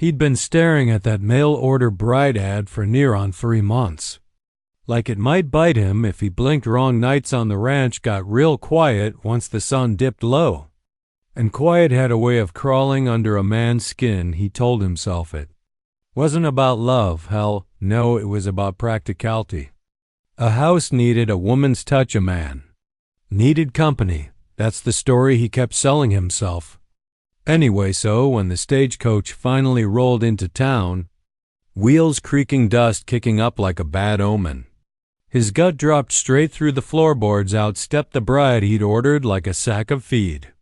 He'd been staring at that mail-order bride ad for near on 3 months. Like it might bite him if he blinked wrong. Nights on the ranch got real quiet once the sun dipped low. And quiet had a way of crawling under a man's skin. He told himself it wasn't about love, hell, no, it was about practicality. A house needed a woman's touch, a man needed company. That's the story he kept selling himself. Anyway, so when the stagecoach finally rolled into town, wheels creaking, dust kicking up like a bad omen, his gut dropped straight through the floorboards. Out stepped the bride he'd ordered like a sack of feed.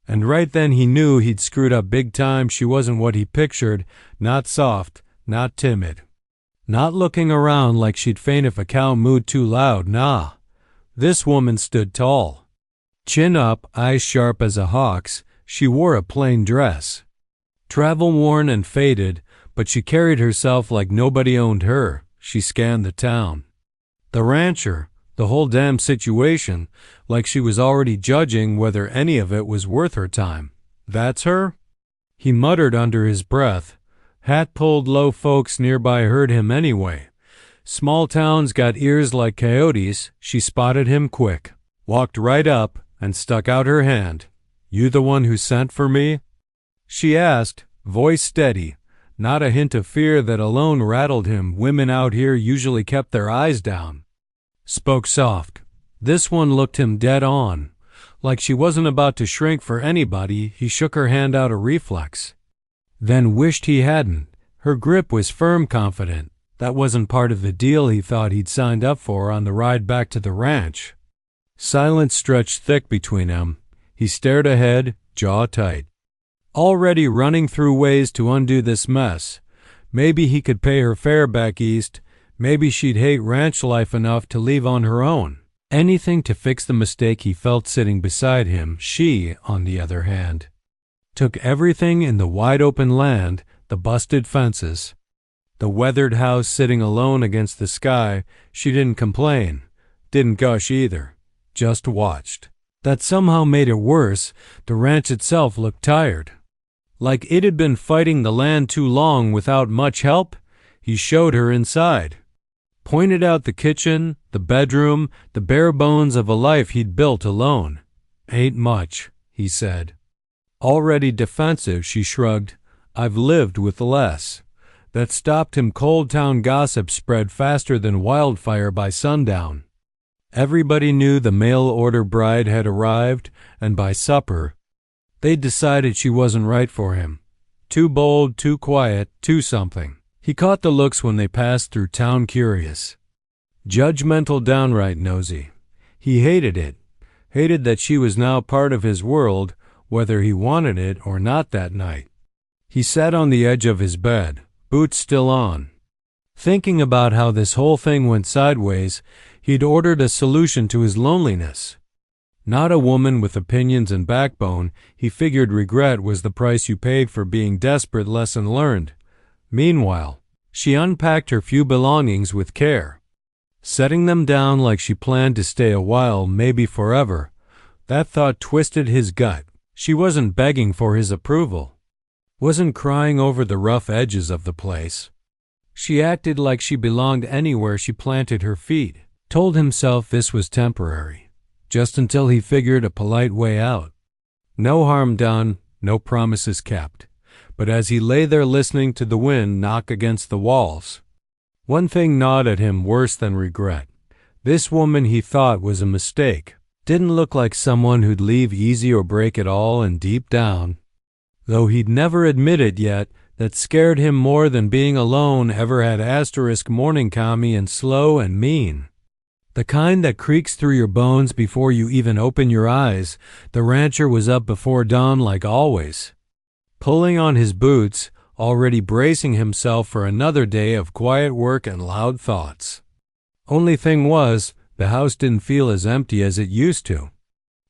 And right then he knew he'd screwed up big time. She wasn't what he pictured, not soft, not timid, not looking around like she'd faint if a cow mooed too loud. Nah, this woman stood tall, chin up, eyes sharp as a hawk's. She wore a plain dress, travel-worn and faded, but she carried herself like nobody owned her. She scanned the town, the rancher, the whole damn situation, like she was already judging whether any of it was worth her time. That's her? He muttered under his breath. Hat pulled low. Folks nearby heard him anyway. Small towns got ears like coyotes. She spotted him quick, walked right up, and stuck out her hand. You the one who sent for me? She asked, voice steady, not a hint of fear that alone rattled him. Women out here usually kept their eyes down, spoke soft. This one looked him dead on, like she wasn't about to shrink for anybody. He shook her hand out of reflex, then wished he hadn't. Her grip was firm, confident. That wasn't part of the deal he thought he'd signed up for on the ride back to the ranch. Silence stretched thick between them. He stared ahead, jaw tight, already running through ways to undo this mess. Maybe he could pay her fare back east. Maybe she'd hate ranch life enough to leave on her own. Anything to fix the mistake he felt sitting beside him. She, on the other hand, took everything in the wide-open land, the busted fences, the weathered house sitting alone against the sky. She didn't complain, didn't gush either, just watched. That somehow made it worse. The ranch itself looked tired, like it had been fighting the land too long without much help. He showed her inside, pointed out the kitchen, the bedroom, the bare bones of a life he'd built alone. Ain't much, he said. Already defensive, she shrugged. I've lived with less. That stopped him. Cold town gossip spread faster than wildfire by sundown. Everybody knew the mail-order bride had arrived, and by supper, they'd decided she wasn't right for him. Too bold, too quiet, too something. He caught the looks when they passed through town, curious, judgmental, downright nosy. He hated it, hated that she was now part of his world, whether he wanted it or not. That night, he sat on the edge of his bed, boots still on, thinking about how this whole thing went sideways. He'd ordered a solution to his loneliness, not a woman with opinions and backbone. He figured regret was the price you paid for being desperate. Lesson learned. Meanwhile, she unpacked her few belongings with care, setting them down like she planned to stay a while, maybe forever. That thought twisted his gut. She wasn't begging for his approval, wasn't crying over the rough edges of the place. She acted like she belonged anywhere she planted her feet. Told himself this was temporary, just until he figured a polite way out. No harm done, no promises kept. But as he lay there listening to the wind knock against the walls, one thing gnawed at him worse than regret. This woman he thought was a mistake didn't look like someone who'd leave easy or break it all. And deep down, though he'd never admit it yet, that scared him more than being alone ever had. Morning calmy and slow and mean. The kind that creaks through your bones before you even open your eyes. The rancher was up before dawn like always, pulling on his boots, already bracing himself for another day of quiet work and loud thoughts. Only thing was, the house didn't feel as empty as it used to.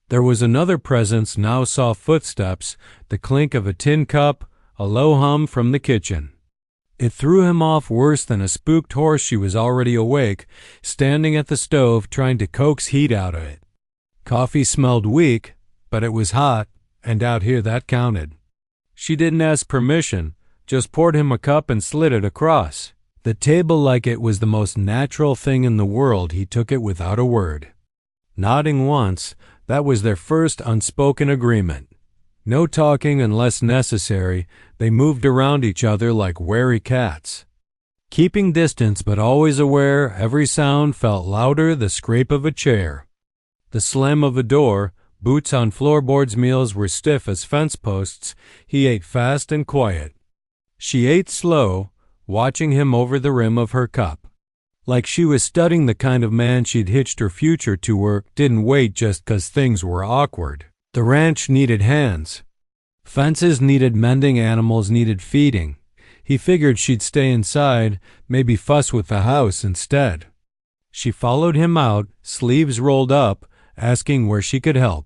There was another presence now. Soft footsteps, the clink of a tin cup, a low hum from the kitchen. It threw him off worse than a spooked horse. She was already awake, standing at the stove, trying to coax heat out of it. Coffee smelled weak, but it was hot, and out here that counted. She didn't ask permission, just poured him a cup and slid it across the table like it was the most natural thing in the world. He took it without a word. Nodding once, that was their first unspoken agreement. No talking unless necessary. They moved around each other like wary cats, keeping distance but always aware. Every sound felt louder: the scrape of a chair, the slam of a door, boots on floorboards. Meals were stiff as fence posts. He ate fast and quiet. She ate slow, watching him over the rim of her cup, like she was studying the kind of man she'd hitched her future to, or didn't wait just 'cause things were awkward. The ranch needed hands. Fences needed mending, animals needed feeding. He figured she'd stay inside, maybe fuss with the house instead. She followed him out, sleeves rolled up, asking where she could help.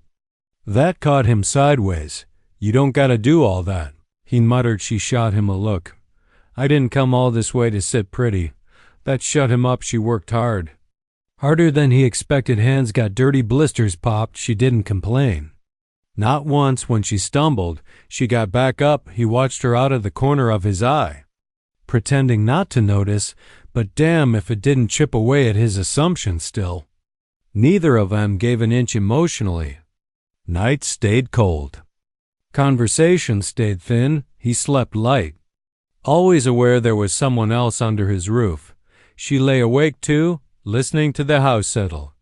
That caught him sideways. "You don't gotta do all that," he muttered. She shot him a look. "I didn't come all this way to sit pretty." That shut him up. She worked hard. Harder than he expected. Hands got dirty, blisters popped. She didn't complain. Not once. When she stumbled, she got back up. He watched her out of the corner of his eye, pretending not to notice, but damn if it didn't chip away at his assumption still. Neither of them gave an inch emotionally. Nights stayed cold. Conversation stayed thin. He slept light, always aware there was someone else under his roof. She lay awake too, listening to the house settle,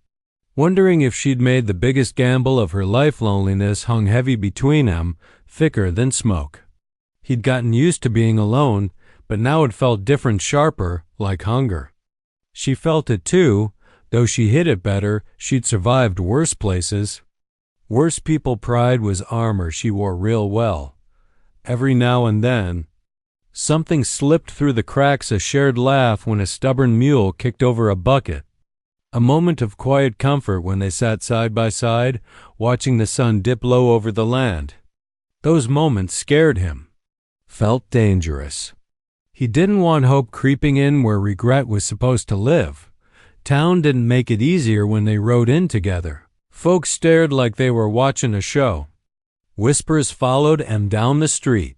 wondering if she'd made the biggest gamble of her life. Loneliness hung heavy between them, thicker than smoke. He'd gotten used to being alone, but now it felt different, sharper, like hunger. She felt it too, though she hid it better. She'd survived worse places, worse people. Pride was armor she wore real well. Every now and then, something slipped through the cracks: a shared laugh when a stubborn mule kicked over a bucket, a moment of quiet comfort when they sat side by side, watching the sun dip low over the land. Those moments scared him, felt dangerous. He didn't want hope creeping in where regret was supposed to live. Town didn't make it easier when they rode in together. Folks stared like they were watching a show. Whispers followed him down the street.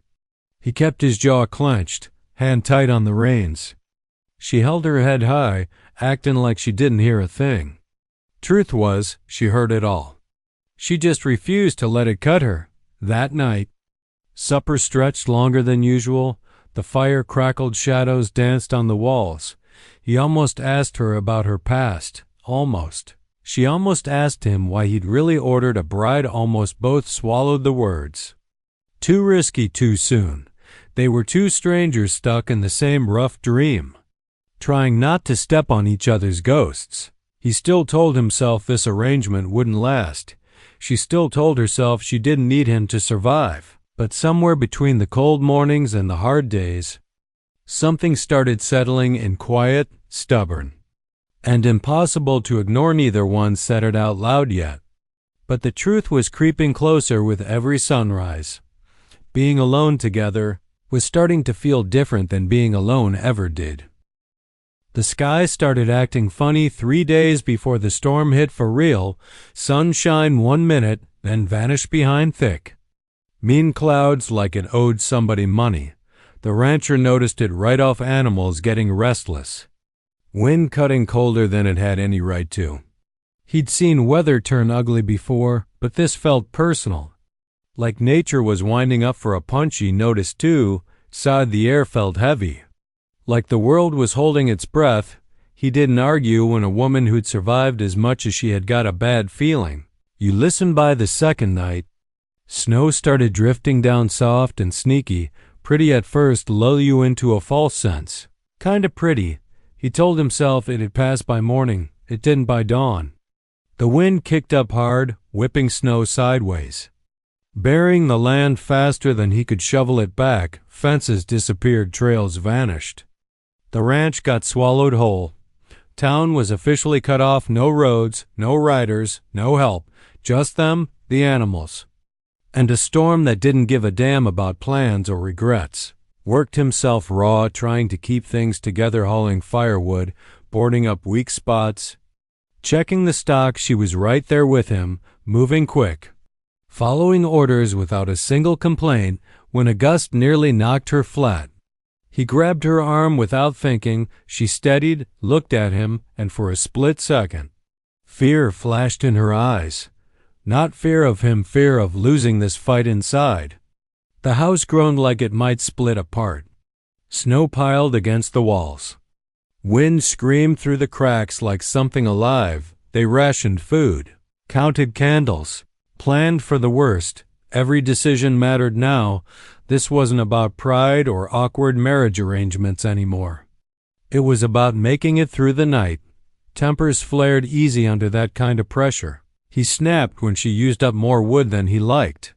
He kept his jaw clenched, hand tight on the reins. She held her head high, acting like she didn't hear a thing. Truth was, she heard it all. She just refused to let it cut her. That night, supper stretched longer than usual. The fire crackled, shadows danced on the walls. He almost asked her about her past. Almost. She almost asked him why he'd really ordered a bride. Almost. Both swallowed the words. Too risky, too soon. They were two strangers stuck in the same rough dream, trying not to step on each other's ghosts. He still told himself this arrangement wouldn't last. She still told herself she didn't need him to survive. But somewhere between the cold mornings and the hard days, something started settling in, quiet, stubborn, and impossible to ignore. Neither one said it out loud yet, but the truth was creeping closer with every sunrise. Being alone together was starting to feel different than being alone ever did. The sky started acting funny 3 days before the storm hit for real. Sunshine 1 minute, then vanished behind thick, mean clouds like it owed somebody money. The rancher noticed it right off: animals getting restless, wind cutting colder than it had any right to. He'd seen weather turn ugly before, but this felt personal, like nature was winding up for a punch. He noticed too, outside the air felt heavy, like the world was holding its breath. He didn't argue when a woman who'd survived as much as she had got a bad feeling. You listened. By the second night, snow started drifting down, soft and sneaky, pretty at first, lull you into a false sense. Kinda pretty. He told himself it had passed by morning. It didn't by dawn. The wind kicked up hard, whipping snow sideways, burying the land faster than he could shovel it back. Fences disappeared, trails vanished. The ranch got swallowed whole. Town was officially cut off. No roads, no riders, no help. Just them, the animals, and a storm that didn't give a damn about plans or regrets. Worked himself raw, trying to keep things together, hauling firewood, boarding up weak spots, checking the stock. She was right there with him, moving quick, following orders without a single complaint. When a gust nearly knocked her flat, He grabbed her arm without thinking. She steadied, looked at him, and for a split second, fear flashed in her eyes. Not fear of him, fear of losing this fight inside. The house groaned like it might split apart. Snow piled against the walls. Wind screamed through the cracks like something alive. They rationed food, counted candles, planned for the worst. Every decision mattered now. This wasn't about pride or awkward marriage arrangements anymore. It was about making it through the night. Tempers flared easy under that kind of pressure. He snapped when she used up more wood than he liked.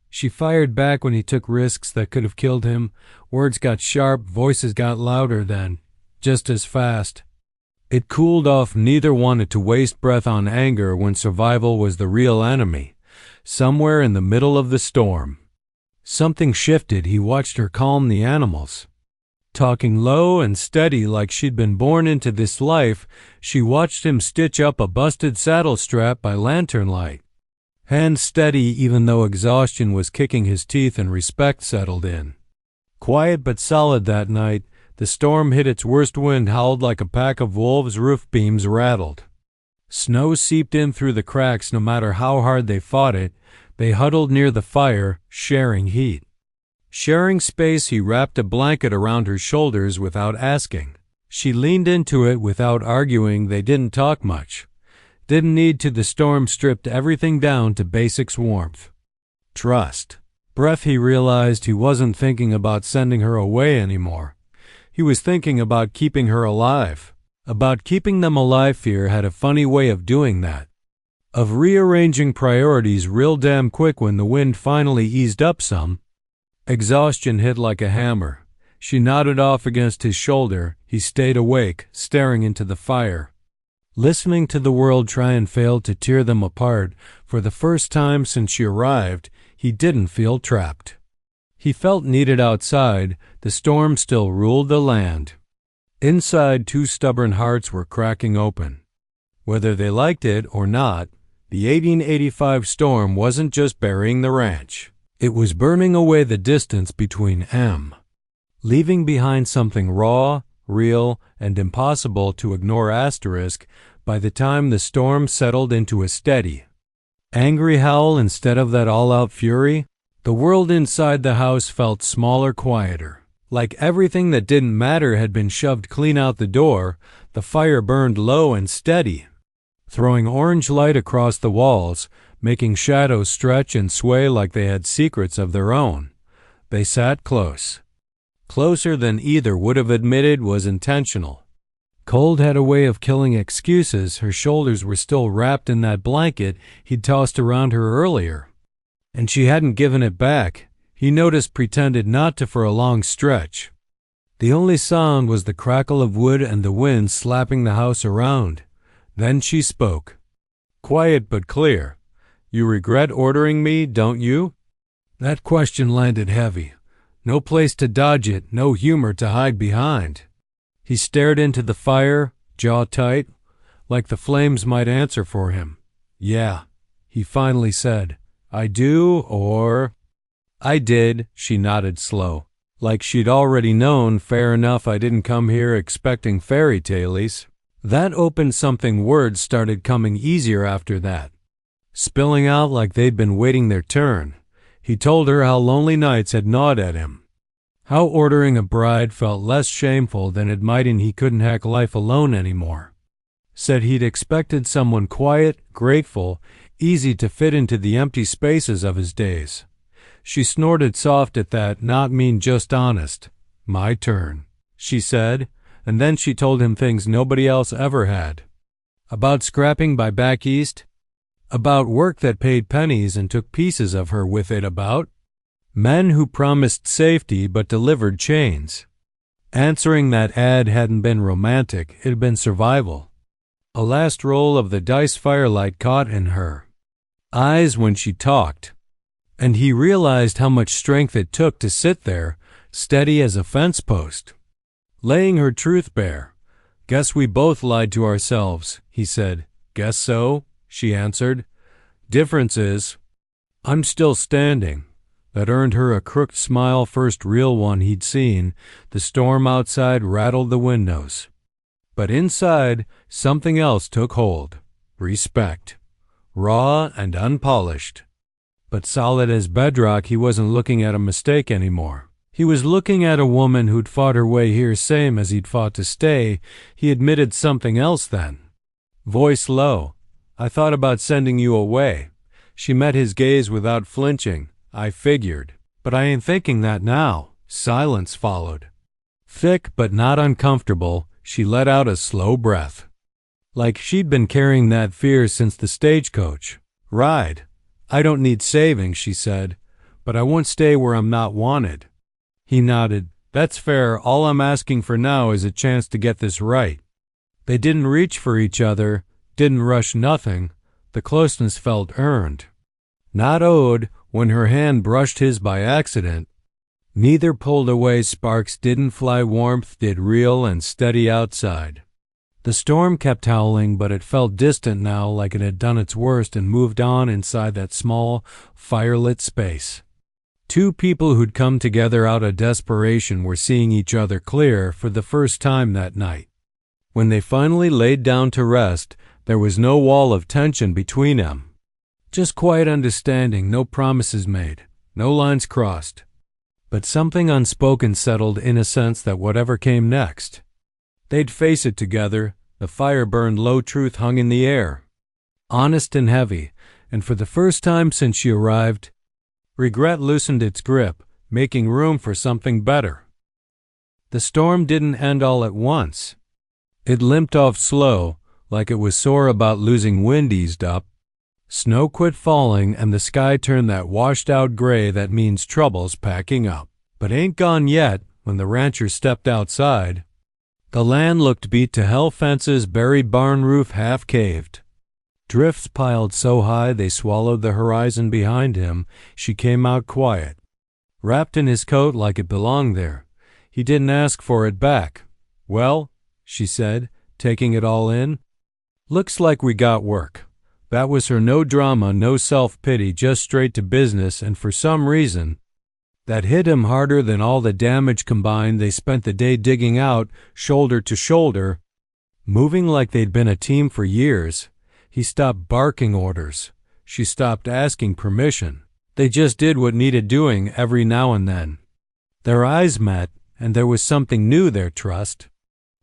She fired back when he took risks that could have killed him. Words got sharp, voices got louder then, just as fast. It cooled off. Neither wanted to waste breath on anger when survival was the real enemy. Somewhere in the middle of the storm, something shifted. He watched her calm the animals. Talking low and steady like she'd been born into this life, she watched him stitch up a busted saddle strap by lantern light. Hands steady even though exhaustion was kicking his teeth and respect settled in. Quiet but solid that night. The storm hit its worst. Wind howled like a pack of wolves. Roof beams rattled. Snow seeped in through the cracks. No matter how hard they fought it, they huddled near the fire, sharing heat. Sharing space. He wrapped a blanket around her shoulders without asking. She leaned into it without arguing. They didn't talk much. Didn't need to. The storm stripped everything down to basics: warmth, trust, breath. He realized he wasn't thinking about sending her away anymore. He was thinking about keeping her alive, about keeping them alive. Fear had a funny way of doing that, of rearranging priorities real damn quick. When the wind finally eased up some, exhaustion hit like a hammer. She nodded off against his shoulder. He stayed awake, staring into the fire, listening to the world try and fail to tear them apart. For the first time since she arrived, he didn't feel trapped. He felt needed outside. The storm still ruled the land. Inside, two stubborn hearts were cracking open. Whether they liked it or not, the 1885 storm wasn't just burying the ranch. It was burning away the distance between them, leaving behind something raw, real, and impossible to ignore. By the time the storm settled into a steady, angry howl instead of that all-out fury, the world inside the house felt smaller, quieter. Like everything that didn't matter had been shoved clean out the door. The fire burned low and steady, throwing orange light across the walls, making shadows stretch and sway like they had secrets of their own. They sat close. Closer than either would have admitted was intentional. Cold had a way of killing excuses. Her shoulders were still wrapped in that blanket he'd tossed around her earlier, and she hadn't given it back. He noticed, pretended not to for a long stretch. The only sound was the crackle of wood and the wind slapping the house around. Then she spoke. Quiet but clear. You regret ordering me, don't you? That question landed heavy. No place to dodge it, no humor to hide behind. He stared into the fire, jaw tight, like the flames might answer for him. Yeah, he finally said. I do, or... I did, she nodded slow, like she'd already known. Fair enough, I didn't come here expecting fairy tales. That opened something. Words started coming easier after that, spilling out like they'd been waiting their turn. He told her how lonely nights had gnawed at him, how ordering a bride felt less shameful than it might, and he couldn't hack life alone anymore. Said he'd expected someone quiet, grateful, easy to fit into the empty spaces of his days. She snorted soft at that. Not mean, just honest. My turn, she said, and then she told him things nobody else ever had. About scrapping by back east, about work that paid pennies and took pieces of her with it, about men who promised safety but delivered chains. Answering that ad hadn't been romantic, it had been survival. A last roll of the dice. Firelight caught in her eyes when she talked, and he realized how much strength it took to sit there, steady as a fence post, laying her truth bare. Guess we both lied to ourselves, he said. Guess so, she answered. Difference is, I'm still standing. that earned her a crooked smile, first real one he'd seen. The storm outside rattled the windows. But inside, something else took hold. Respect. Raw and unpolished. But solid as bedrock, he wasn't looking at a mistake anymore. He was looking at a woman who'd fought her way here same as he'd fought to stay. He admitted something else then. Voice low. I thought about sending you away. She met his gaze without flinching. I figured. But I ain't thinking that now. Silence followed. Thick but not uncomfortable, she let out a slow breath. Like she'd been carrying that fear since the stagecoach ride. I don't need saving, she said, but I won't stay where I'm not wanted. He nodded. That's fair. All I'm asking for now is a chance to get this right. They didn't reach for each other, didn't rush nothing. The closeness felt earned, not owed. When her hand brushed his by accident, neither pulled away. Sparks didn't fly. Warmth did, real and steady outside. The storm kept howling, but it felt distant now, like it had done its worst and moved on inside that small, firelit space. Two people who'd come together out of desperation were seeing each other clear for the first time that night. When they finally laid down to rest, there was no wall of tension between them. Just quiet understanding, no promises made, no lines crossed. But something unspoken settled in a sense that whatever came next, they'd face it together. The fire burned low, truth hung in the air, honest and heavy, and for the first time since she arrived, regret loosened its grip, making room for something better. The storm didn't end all at once. It limped off slow, like it was sore about losing. Wind eased up. Snow quit falling, and the sky turned that washed-out gray that means trouble's packing up. But ain't gone yet. When the rancher stepped outside, the land looked beat to hell. Fences buried, barn roof half caved. Drifts piled so high they swallowed the horizon behind him. She came out quiet, wrapped in his coat like it belonged there. He didn't ask for it back. Well, she said, taking it all in, looks like we got work. That was her. No drama, no self-pity, just straight to business, and for some reason that hit him harder than all the damage combined. They spent the day digging out, shoulder to shoulder, moving like they'd been a team for years. He stopped barking orders. She stopped asking permission. They just did what needed doing every now and then. Their eyes met, and there was something new there. Trust.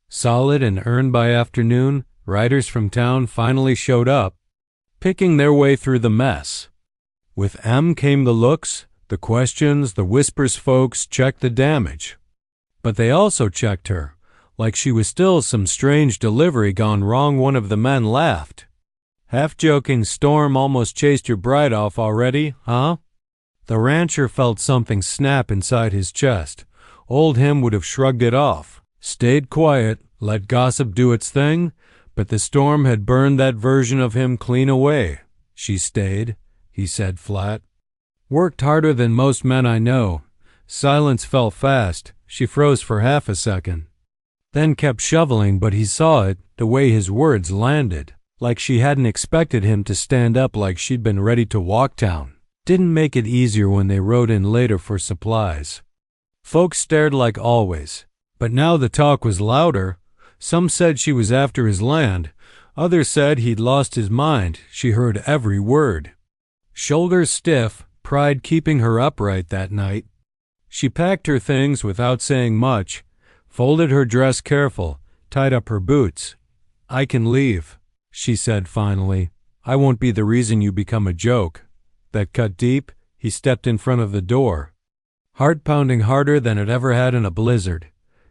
Solid and earned. By afternoon, riders from town finally showed up, picking their way through the mess. With them came the looks, the questions, the whispers. Folks checked the damage, but they also checked her, like she was still some strange delivery gone wrong. One of the men laughed, half joking. Storm almost chased your bride off already, huh? The rancher felt something snap inside his chest. Old him would have shrugged it off, stayed quiet, let gossip do its thing, but the storm had burned that version of him clean away. She stayed, he said flat. Worked harder than most men I know. Silence fell fast. She froze for half a second, then kept shoveling, but he saw it, the way his words landed, like she hadn't expected him to stand up, like she'd been ready to walk town. Didn't make it easier when they rode in later for supplies. Folks stared like always, but now the talk was louder. Some said she was after his land. Others said he'd lost his mind. She heard every word. Shoulders stiff, pride keeping her upright that night. She packed her things without saying much, folded her dress careful, tied up her boots. I can leave, she said finally. I won't be the reason you become a joke. That cut deep. He stepped in front of the door, heart pounding harder than it ever had in a blizzard.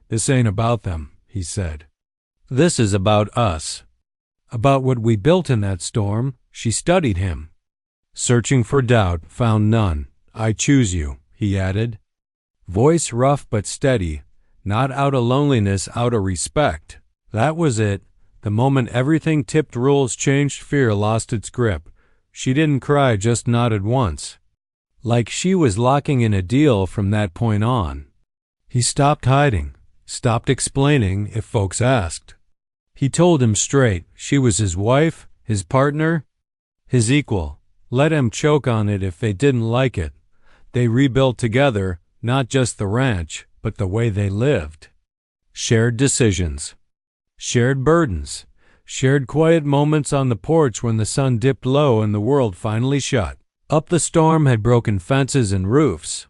This ain't about them, he said. This is about us. About what we built in that storm. She studied him, searching for doubt, found none. I choose you, he added. Voice rough but steady, not out of loneliness, out of respect. That was it. The moment everything tipped, rules changed, fear lost its grip. She didn't cry, just nodded once, like she was locking in a deal from that point on. He stopped hiding, stopped explaining if folks asked. He told him straight. She was his wife, his partner, his equal. Let him choke on it if they didn't like it. They rebuilt together, not just the ranch, but the way they lived. Shared decisions. Shared burdens. Shared quiet moments on the porch when the sun dipped low and the world finally shut up. The storm had broken fences and roofs.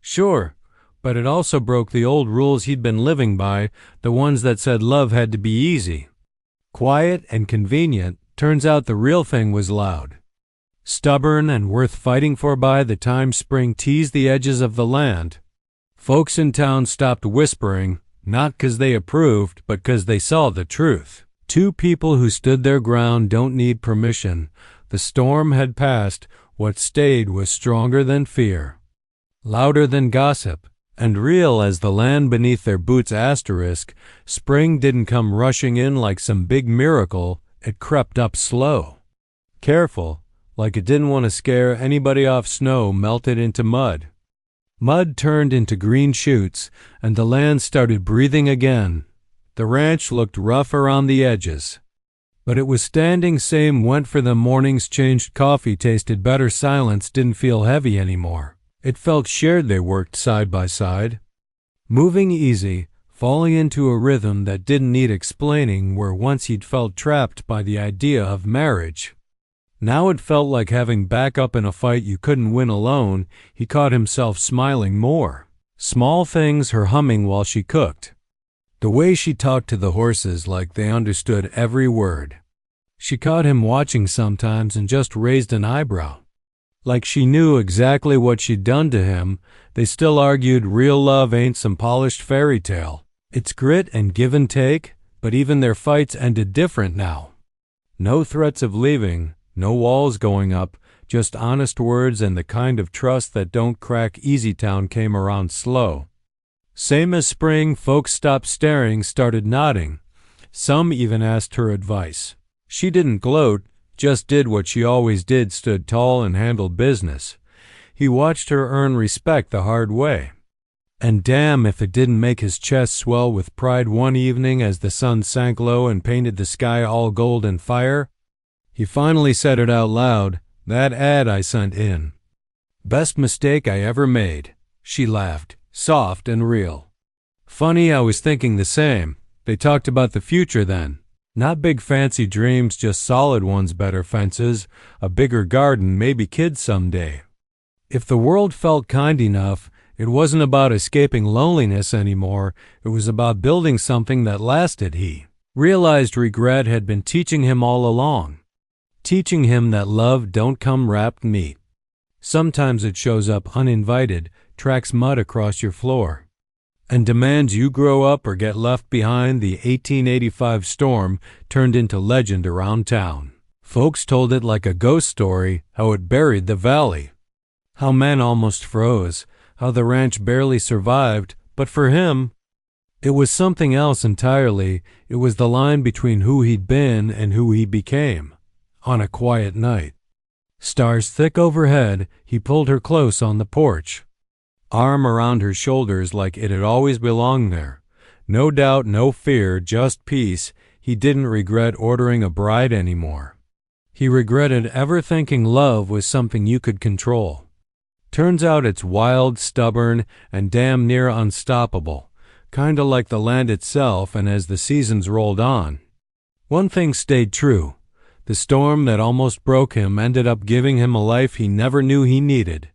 Sure, but it also broke the old rules he'd been living by, the ones that said love had to be easy, quiet, and convenient. Turns out the real thing was loud, stubborn, and worth fighting for. By the time spring teased the edges of the land, folks in town stopped whispering, not 'cause they approved, but 'cause they saw the truth. Two people who stood their ground don't need permission. The storm had passed. What stayed was stronger than fear, louder than gossip, and real as the land beneath their boots. Spring didn't come rushing in like some big miracle. It crept up slow, careful, like it didn't want to scare anybody off. Snow melted into mud. Mud turned into green shoots, and the land started breathing again. The ranch looked rough around the edges, but it was standing. Same went for them. Mornings changed. Coffee tasted better. Silence didn't feel heavy anymore. It felt shared. They worked side by side, moving easy, falling into a rhythm that didn't need explaining. Where once he'd felt trapped by the idea of marriage, now it felt like having backup in a fight you couldn't win alone. He caught himself smiling more. Small things, her humming while she cooked, the way she talked to the horses like they understood every word. She caught him watching sometimes and just raised an eyebrow, like she knew exactly what she'd done to him. They still argued. Real love ain't some polished fairy tale. It's grit and give and take, but even their fights ended different now. No threats of leaving, no walls going up, just honest words and the kind of trust that don't crack. Easy. Town came around slow. Same as spring. Folks stopped staring, started nodding. Some even asked her advice. She didn't gloat, just did what she always did, stood tall and handled business. He watched her earn respect the hard way. And damn if it didn't make his chest swell with pride. One evening, as the sun sank low and painted the sky all gold and fire, he finally said it out loud. "That ad I sent in. Best mistake I ever made." She laughed, soft and real. "Funny, I was thinking the same." They talked about the future then. Not big fancy dreams, just solid ones. Better fences, a bigger garden, maybe kids someday. If the world felt kind enough, it wasn't about escaping loneliness anymore. It was about building something that lasted. He realized regret had been teaching him all along, teaching him that love don't come wrapped neat. Sometimes it shows up uninvited, tracks mud across your floor, and demands you grow up or get left behind. The 1885 storm turned into legend around town. Folks told it like a ghost story, how it buried the valley, how men almost froze, how the ranch barely survived. But for him, it was something else entirely. It was the line between who he'd been and who he became. On a quiet night, stars thick overhead, he pulled her close on the porch, arm around her shoulders like it had always belonged there. No doubt, no fear, just peace. He didn't regret ordering a bride anymore. He regretted ever thinking love was something you could control. Turns out it's wild, stubborn, and damn near unstoppable, kinda like the land itself. And as the seasons rolled on, one thing stayed true. The storm that almost broke him ended up giving him a life he never knew he needed.